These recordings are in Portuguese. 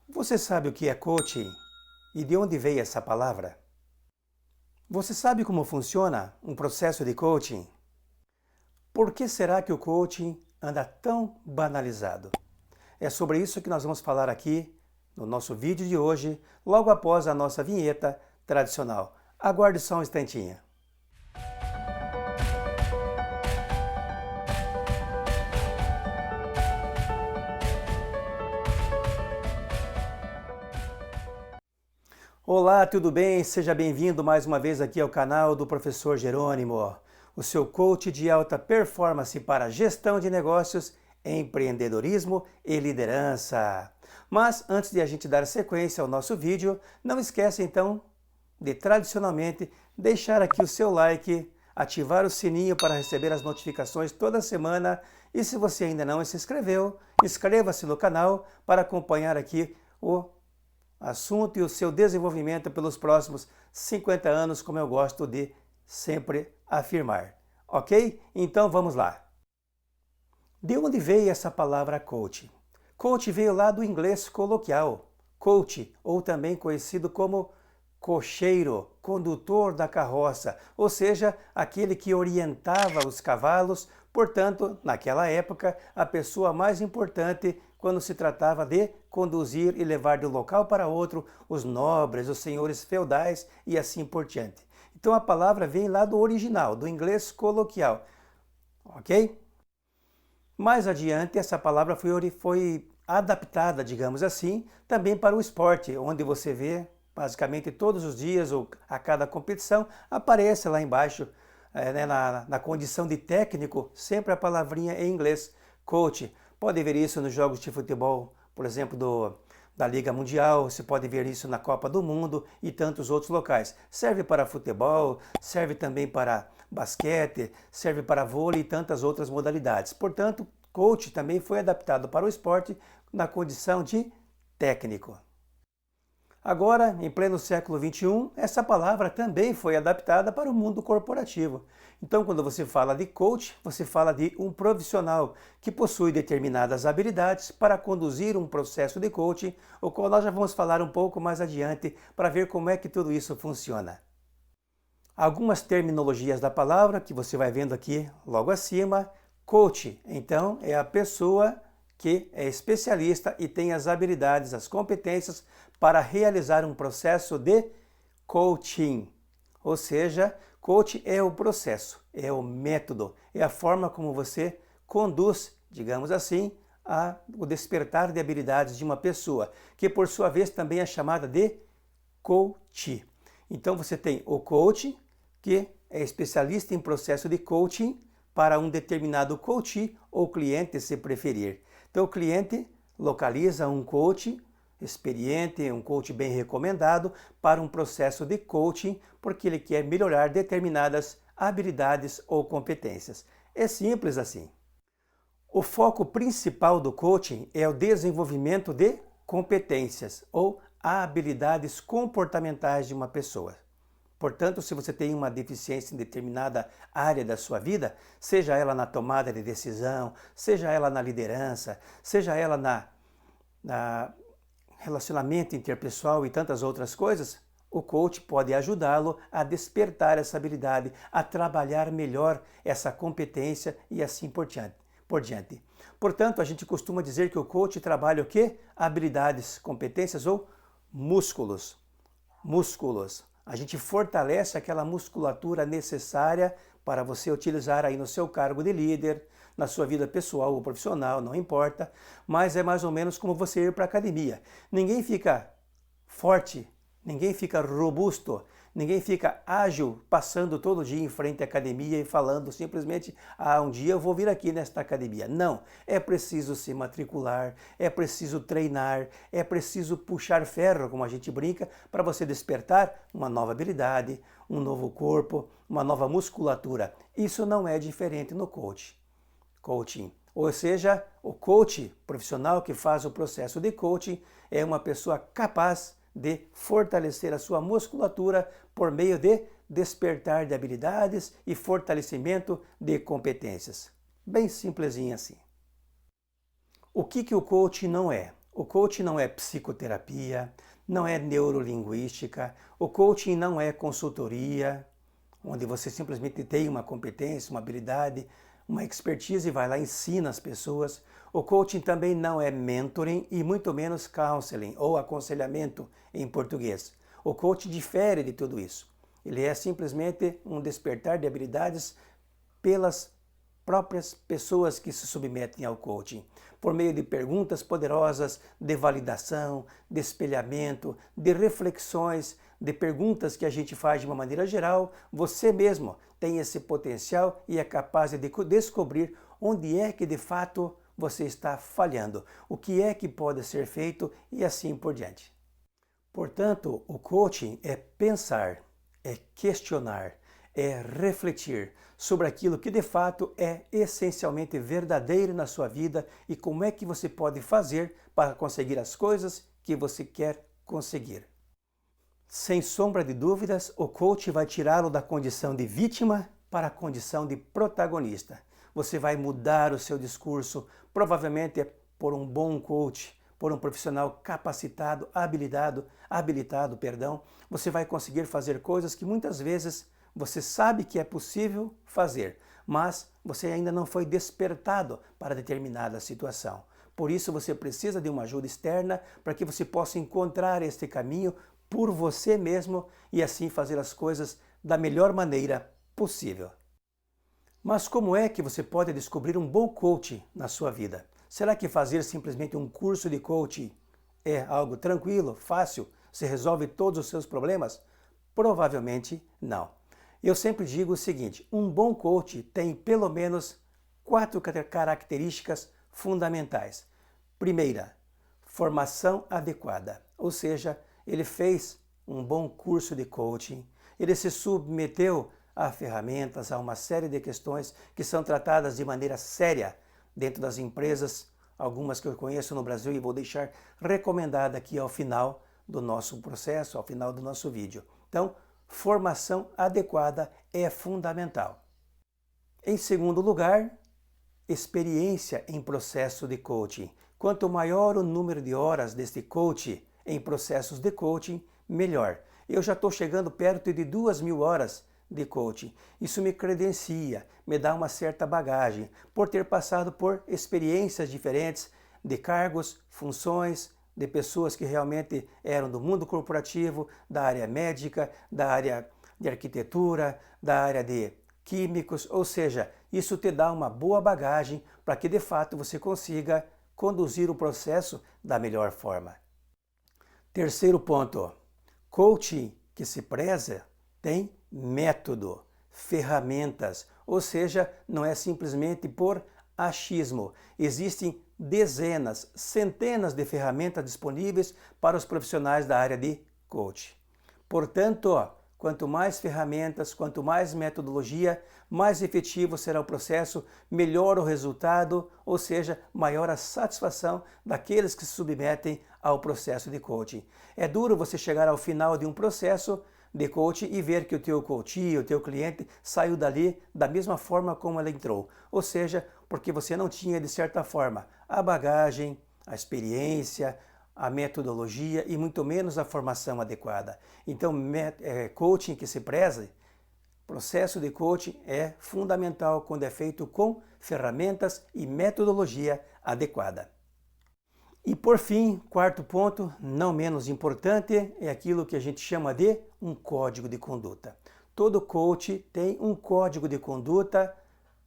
Você sabe o que é coaching e de onde veio essa palavra? Você sabe como funciona um processo de coaching? Por que será que o coaching anda tão banalizado? É sobre isso que nós vamos falar aqui no nosso vídeo de hoje, logo após a nossa vinheta tradicional. Aguarde só um instantinho. Olá, tudo bem? Seja bem-vindo mais uma vez aqui ao canal do Professor Jerônimo, o seu coach de alta performance para gestão de negócios, empreendedorismo e liderança. Mas antes de a gente dar sequência ao nosso vídeo, não esqueça então de tradicionalmente deixar aqui o seu like, ativar o sininho para receber as notificações toda semana e se você ainda não se inscreveu, inscreva-se no canal para acompanhar aqui o assunto e o seu desenvolvimento pelos próximos 50 anos, como eu gosto de sempre afirmar. Ok? Então vamos lá. De onde veio essa palavra coach? Coach veio lá do inglês coloquial. Coach, ou também conhecido como cocheiro, condutor da carroça, ou seja, aquele que orientava os cavalos, portanto, naquela época, a pessoa mais importante quando se tratava de conduzir e levar de um local para outro os nobres, os senhores feudais e assim por diante. Então a palavra vem lá do original, do inglês coloquial, ok? Mais adiante, essa palavra foi adaptada, digamos assim, também para o esporte, onde você vê basicamente todos os dias ou a cada competição, aparece lá embaixo, na condição de técnico, sempre a palavrinha em inglês, coach. Pode ver isso nos jogos de futebol, por exemplo, da Liga Mundial, você pode ver isso na Copa do Mundo e tantos outros locais. Serve para futebol, serve também para basquete, serve para vôlei e tantas outras modalidades. Portanto, coach também foi adaptado para o esporte na condição de técnico. Agora, em pleno século XXI, essa palavra também foi adaptada para o mundo corporativo. Então, quando você fala de coach, você fala de um profissional que possui determinadas habilidades para conduzir um processo de coaching, o qual nós já vamos falar um pouco mais adiante para ver como é que tudo isso funciona. Algumas terminologias da palavra que você vai vendo aqui logo acima. Coach, então, é a pessoa que é especialista e tem as habilidades, as competências para realizar um processo de coaching. Ou seja, coach é o processo, é o método, é a forma como você conduz, digamos assim, o despertar de habilidades de uma pessoa, que por sua vez também é chamada de coach. Então você tem o coach, que é especialista em processo de coaching para um determinado coach ou cliente, se preferir. Então o cliente localiza um coach experiente, um coach bem recomendado para um processo de coaching, porque ele quer melhorar determinadas habilidades ou competências. É simples assim. O foco principal do coaching é o desenvolvimento de competências ou habilidades comportamentais de uma pessoa. Portanto, se você tem uma deficiência em determinada área da sua vida, seja ela na tomada de decisão, seja ela na liderança, seja ela na relacionamento interpessoal e tantas outras coisas, o coach pode ajudá-lo a despertar essa habilidade, a trabalhar melhor essa competência e assim por diante. Portanto, a gente costuma dizer que o coach trabalha o quê? Habilidades, competências ou músculos. Músculos. A gente fortalece aquela musculatura necessária para você utilizar aí no seu cargo de líder, na sua vida pessoal ou profissional, não importa, mas é mais ou menos como você ir para a academia. Ninguém fica forte, ninguém fica robusto, ninguém fica ágil passando todo dia em frente à academia e falando simplesmente, um dia eu vou vir aqui nesta academia. Não, é preciso se matricular, é preciso treinar, é preciso puxar ferro, como a gente brinca, para você despertar uma nova habilidade, um novo corpo, uma nova musculatura. Isso não é diferente no coaching. Ou seja, o coach profissional que faz o processo de coaching é uma pessoa capaz de fortalecer a sua musculatura por meio de despertar de habilidades e fortalecimento de competências. Bem simplesinho assim. O que o coaching não é? O coaching não é psicoterapia, não é neurolinguística, o coaching não é consultoria, onde você simplesmente tem uma competência, uma habilidade, uma expertise e vai lá e ensina as pessoas. O coaching também não é mentoring e muito menos counseling ou aconselhamento em português. O coaching difere de tudo isso. Ele é simplesmente um despertar de habilidades pelas próprias pessoas que se submetem ao coaching, por meio de perguntas poderosas, de validação, de espelhamento, de reflexões, de perguntas que a gente faz de uma maneira geral. Você mesmo tem esse potencial e é capaz de descobrir onde é que de fato você está falhando, o que é que pode ser feito e assim por diante. Portanto, o coaching é pensar, é questionar, é refletir sobre aquilo que de fato é essencialmente verdadeiro na sua vida e como é que você pode fazer para conseguir as coisas que você quer conseguir. Sem sombra de dúvidas, o coach vai tirá-lo da condição de vítima para a condição de protagonista. Você vai mudar o seu discurso, provavelmente é por um bom coach, por um profissional capacitado, habilitado, você vai conseguir fazer coisas que muitas vezes você sabe que é possível fazer, mas você ainda não foi despertado para determinada situação. Por isso você precisa de uma ajuda externa para que você possa encontrar este caminho por você mesmo e assim fazer as coisas da melhor maneira possível. Mas como é que você pode descobrir um bom coach na sua vida? Será que fazer simplesmente um curso de coaching é algo tranquilo, fácil? Você resolve todos os seus problemas? Provavelmente não. Eu sempre digo o seguinte, um bom coach tem pelo menos 4 características fundamentais. Primeira, formação adequada, ou seja, ele fez um bom curso de coaching, ele se submeteu a ferramentas, a uma série de questões que são tratadas de maneira séria dentro das empresas, algumas que eu conheço no Brasil e vou deixar recomendada aqui ao final do nosso processo, ao final do nosso vídeo. Então, formação adequada é fundamental. Em segundo lugar, experiência em processo de coaching. Quanto maior o número de horas deste coach em processos de coaching, melhor. Eu já estou chegando perto de 2.000 horas de coaching. Isso me credencia, me dá uma certa bagagem, por ter passado por experiências diferentes de cargos, funções, de pessoas que realmente eram do mundo corporativo, da área médica, da área de arquitetura, da área de químicos, ou seja, isso te dá uma boa bagagem para que de fato você consiga conduzir o processo da melhor forma. Terceiro ponto, coaching que se preza tem método, ferramentas, ou seja, não é simplesmente por achismo. Existem dezenas, centenas de ferramentas disponíveis para os profissionais da área de coaching. Portanto, quanto mais ferramentas, quanto mais metodologia, mais efetivo será o processo, melhor o resultado, ou seja, maior a satisfação daqueles que se submetem ao processo de coaching. É duro você chegar ao final de um processo de coaching e ver que o teu coach, o teu cliente, saiu dali da mesma forma como ele entrou. Ou seja, porque você não tinha, de certa forma, a bagagem, a experiência, a metodologia e muito menos a formação adequada. Então, coaching que se preze, processo de coaching é fundamental quando é feito com ferramentas e metodologia adequada. E por fim, quarto ponto, não menos importante, é aquilo que a gente chama de um código de conduta. Todo coach tem um código de conduta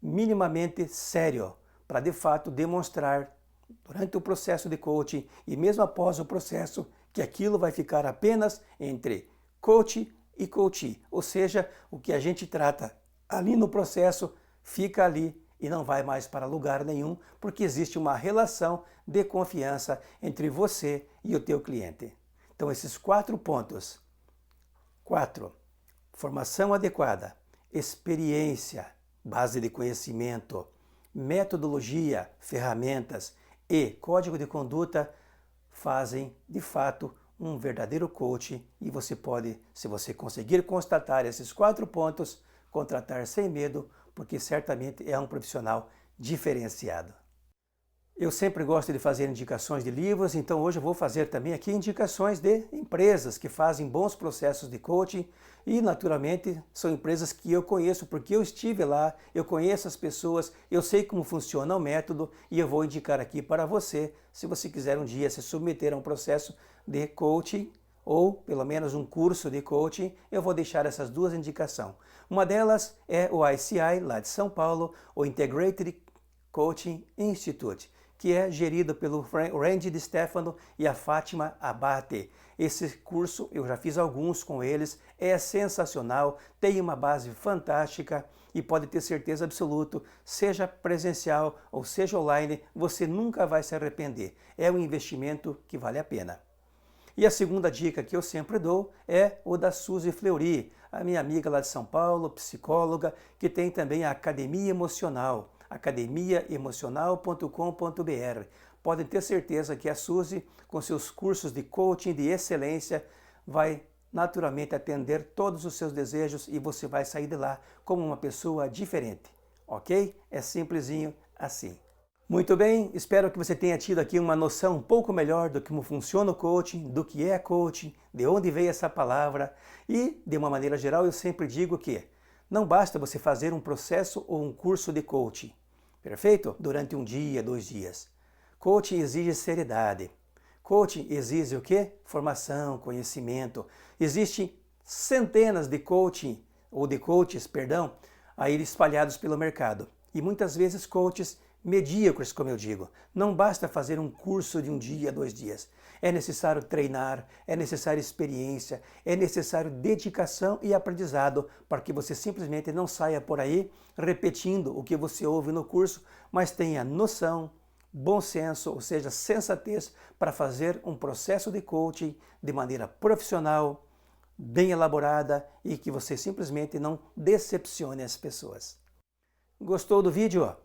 minimamente sério, para de fato demonstrar durante o processo de coaching e mesmo após o processo que aquilo vai ficar apenas entre coach e coachee, ou seja, o que a gente trata ali no processo fica ali e não vai mais para lugar nenhum, porque existe uma relação de confiança entre você e o teu cliente. Então esses 4 pontos, 4, formação adequada, experiência, base de conhecimento, metodologia, ferramentas e código de conduta fazem, de fato, um verdadeiro coach e você pode, se você conseguir constatar esses 4 pontos, contratar sem medo, porque certamente é um profissional diferenciado. Eu sempre gosto de fazer indicações de livros, então hoje eu vou fazer também aqui indicações de empresas que fazem bons processos de coaching e, naturalmente, são empresas que eu conheço porque eu estive lá, eu conheço as pessoas, eu sei como funciona o método e eu vou indicar aqui para você, se você quiser um dia se submeter a um processo de coaching ou pelo menos um curso de coaching, eu vou deixar essas duas indicações. Uma delas é o ICI, lá de São Paulo, o Integrated Coaching Institute, que é gerido pelo Randy Di Stefano e a Fátima Abate. Esse curso, eu já fiz alguns com eles, é sensacional, tem uma base fantástica e pode ter certeza absoluta, seja presencial ou seja online, você nunca vai se arrepender. É um investimento que vale a pena. E a segunda dica que eu sempre dou é o da Suzy Fleury, a minha amiga lá de São Paulo, psicóloga, que tem também a Academia Emocional, academiaemocional.com.br. Podem ter certeza que a Suzy, com seus cursos de coaching de excelência, vai naturalmente atender todos os seus desejos e você vai sair de lá como uma pessoa diferente, ok? É simplesinho assim. Muito bem, espero que você tenha tido aqui uma noção um pouco melhor do como funciona o coaching, do que é coaching, de onde veio essa palavra e, de uma maneira geral, eu sempre digo que não basta você fazer um processo ou um curso de coaching, perfeito? Durante um dia, 2 dias. Coaching exige seriedade. Coaching exige o quê? Formação, conhecimento. Existem centenas de coaching, ou de coaches, perdão, aí espalhados pelo mercado. E muitas vezes coaches medíocres, como eu digo. Não basta fazer um curso de um dia, 2 dias. É necessário treinar, é necessário experiência, é necessário dedicação e aprendizado para que você simplesmente não saia por aí repetindo o que você ouve no curso, mas tenha noção, bom senso, ou seja, sensatez para fazer um processo de coaching de maneira profissional, bem elaborada e que você simplesmente não decepcione as pessoas. Gostou do vídeo?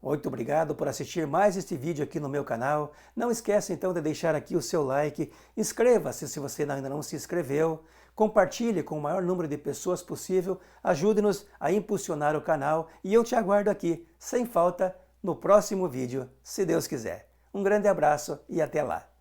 Muito obrigado por assistir mais este vídeo aqui no meu canal. Não esqueça então de deixar aqui o seu like, inscreva-se se você ainda não se inscreveu, compartilhe com o maior número de pessoas possível, ajude-nos a impulsionar o canal e eu te aguardo aqui, sem falta, no próximo vídeo, se Deus quiser. Um grande abraço e até lá!